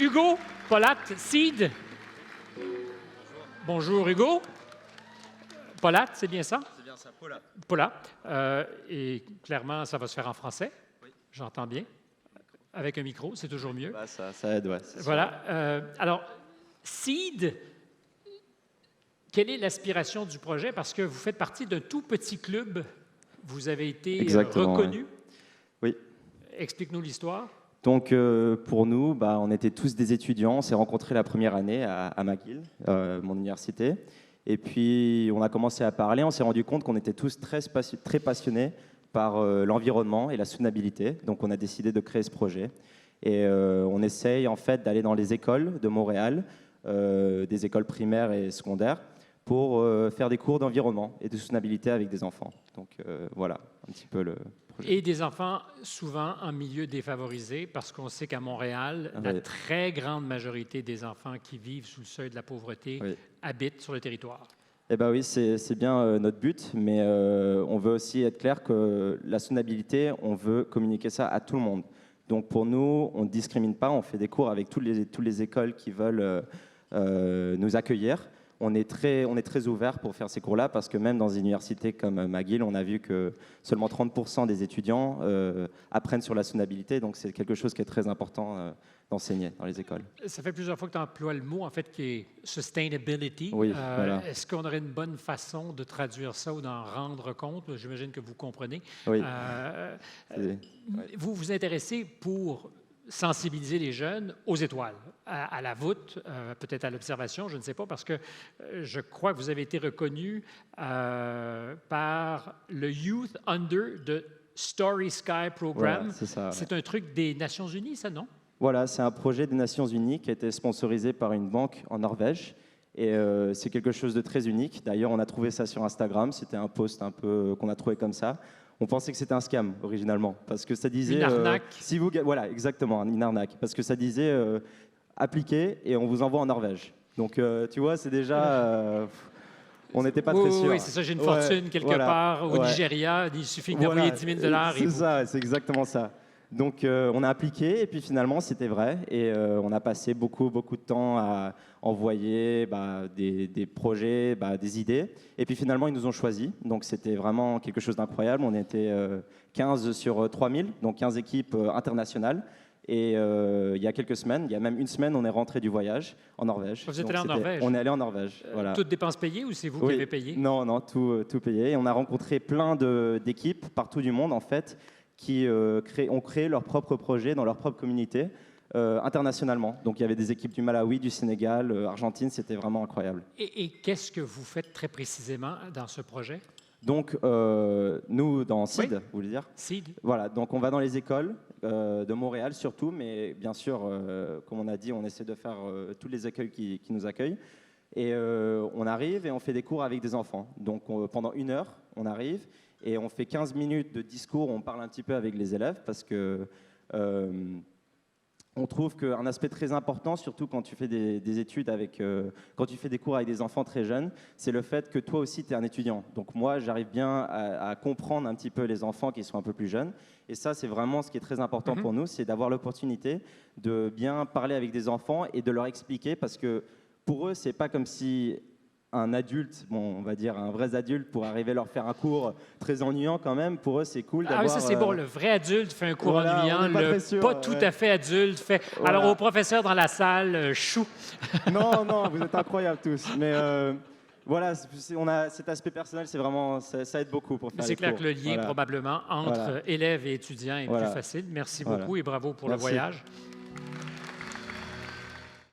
Hugo Polat, Seed. Bonjour, Hugo. Polat, c'est bien ça? C'est bien ça, Polat. Polat. Et clairement, ça va se faire en français. Oui. J'entends bien. Avec un micro, c'est toujours mieux. Bah, ça aide, ouais. Voilà. Alors, Seed, quelle est l'aspiration du projet? Parce que vous faites partie d'un tout petit club. Vous avez été reconnu. Oui. Explique-nous l'histoire. Donc, pour nous, on était tous des étudiants. On s'est rencontrés la première année à McGill, mon université. Et puis, on a commencé à parler. On s'est rendu compte qu'on était tous très passionnés par l'environnement et la soutenabilité. Donc, on a décidé de créer ce projet. Et on essaye, en fait, d'aller dans les écoles de Montréal, des écoles primaires et secondaires, pour faire des cours d'environnement et de soutenabilité avec des enfants. Donc, voilà, un petit peu le projet. Et des enfants souvent en milieu défavorisé, parce qu'on sait qu'à Montréal, la très grande majorité des enfants qui vivent sous le seuil de la pauvreté habitent sur le territoire. Eh bien oui, c'est bien notre but, mais on veut aussi être clair que la soutenabilité, on veut communiquer ça à tout le monde. Donc pour nous, on ne discrimine pas, on fait des cours avec toutes les écoles qui veulent nous accueillir. On est très ouvert pour faire ces cours-là parce que même dans une université comme McGill, on a vu que seulement 30% des étudiants apprennent sur la soutenabilité. Donc, c'est quelque chose qui est très important d'enseigner dans les écoles. Ça fait plusieurs fois que tu emploies le mot, en fait, qui est sustainability. Oui, voilà. Est-ce qu'on aurait une bonne façon de traduire ça ou d'en rendre compte? J'imagine que vous comprenez. Oui. Vous vous intéressez pour sensibiliser les jeunes aux étoiles, à la voûte, peut-être à l'observation, je ne sais pas, parce que je crois que vous avez été reconnu par le Youth Under the Starry Sky Program. Voilà, c'est ça, ouais. C'est un truc des Nations Unies, ça, non? Voilà, c'est un projet des Nations Unies qui a été sponsorisé par une banque en Norvège. Et c'est quelque chose de très unique. D'ailleurs, on a trouvé ça sur Instagram. C'était un post un peu qu'on a trouvé comme ça. On pensait que c'était un scam originalement, parce que ça disait... Une arnaque. Voilà, exactement, une arnaque. Parce que ça disait appliquez et on vous envoie en Norvège. Donc, tu vois, c'est déjà... on n'était pas très sûrs. Oui, c'est ça, j'ai une fortune quelque part au Nigeria. Il suffit d'envoyer 10 000 $. C'est ça, c'est exactement ça. Donc, on a appliqué et puis finalement, c'était vrai. Et on a passé beaucoup de temps à envoyer des projets, des idées. Et puis finalement, ils nous ont choisis. Donc, c'était vraiment quelque chose d'incroyable. On était 15 sur 3000, donc 15 équipes internationales. Et il y a quelques semaines, il y a même une semaine, on est rentré du voyage en Norvège. Vous êtes allé en Norvège? On est allé en Norvège, voilà. Toutes dépenses payées ou c'est vous qui avez payé? Non, tout payé. Et on a rencontré plein d'équipes partout du monde, en fait, qui ont créé leur propre projet dans leur propre communauté internationalement. Donc il y avait des équipes du Malawi, du Sénégal, Argentine, c'était vraiment incroyable. Et qu'est-ce que vous faites très précisément dans ce projet? Donc nous, dans Seed, vous voulez dire? Seed. Voilà, donc on va dans les écoles de Montréal surtout, mais bien sûr, comme on a dit, on essaie de faire tous les accueils qui nous accueillent. Et on arrive et on fait des cours avec des enfants. Donc pendant 1 heure, on arrive et on fait 15 minutes de discours, on parle un petit peu avec les élèves parce que on trouve qu'un aspect très important, surtout quand tu fais des études quand tu fais des cours avec des enfants très jeunes, c'est le fait que toi aussi tu es un étudiant. Donc moi, j'arrive bien à comprendre un petit peu les enfants qui sont un peu plus jeunes. Et ça, c'est vraiment ce qui est très important pour nous, c'est d'avoir l'opportunité de bien parler avec des enfants et de leur expliquer parce que pour eux, c'est pas comme si un adulte, on va dire un vrai adulte, pour arriver à leur faire un cours très ennuyant quand même. Pour eux, c'est cool d'avoir... Ah oui, ça c'est bon. Le vrai adulte fait un cours ennuyant. Pas tout à fait adulte fait... Voilà. Alors, au professeur dans la salle, chou. Non, vous êtes incroyables tous. Mais voilà, on a cet aspect personnel, c'est vraiment... Ça aide beaucoup pour faire les cours. C'est clair que le lien, probablement, entre élèves et étudiants est plus facile. Merci beaucoup et bravo pour le voyage.